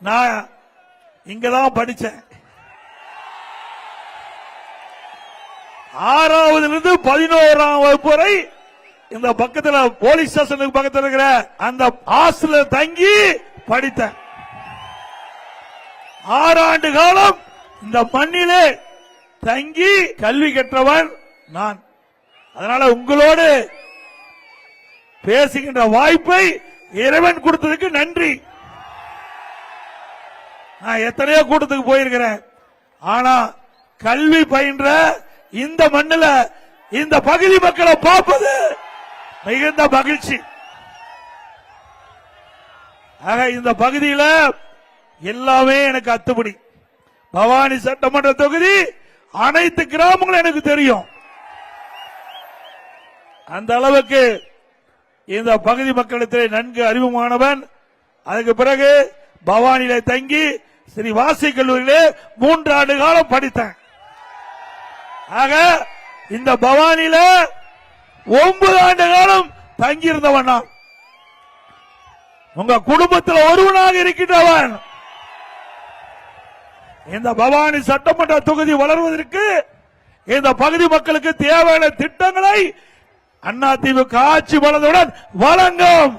நான் இங்கதான் படிச்சேன். 6வதிலிருந்து 11ஆம் வகுப்பு வரை இந்த பக்கத்துல போலீஸ் ஸ்டேஷனுக்கு பக்கத்தில் இருக்கிற அந்த ஹாஸ்டல்ல தங்கி படித்தேன். 6 ஆண்டு காலம் இந்த மண்ணிலே தங்கி கல்வி கற்றவன் நான். அதனால உங்களோடு பேசுகின்ற வாய்ப்பை இறைவன் கொடுத்ததுக்கு நன்றி. நான் எத்தனையோ கூட்டத்துக்கு போயிருக்கிறேன். ஆனா கல்வி பயின்ற இந்த மண்ணில் இந்த பகுதி மக்களை பார்ப்பது மிகுந்த மகிழ்ச்சி. ஆக இந்த பகுதியில் எல்லாமே எனக்கு அத்துப்படி. பவானி சட்டமன்ற தொகுதி அனைத்து கிராமங்களும் எனக்கு தெரியும். அந்த அளவுக்கு இந்த பகுதி மக்களிடத்திலே நன்கு அறிமுகமானவன். அதுக்கு பிறகு பவானியிலே தங்கி ஸ்ரீ வாசி கல்லூரியிலே 3 ஆண்டு காலம் படித்தேன். ஆக இந்த பவானியில 9 ஆண்டு காலம் தங்கி இருந்தவன் நான். உங்க குடும்பத்தில் ஒருவனாக இருக்கின்றவன். இந்த பவானி சட்டமன்ற தொகுதி வளர்வதற்கு இந்த பகுதி மக்களுக்கு தேவையான திட்டங்களை அதிமுக ஆட்சி வளர்ந்தவுடன் வழங்கும்.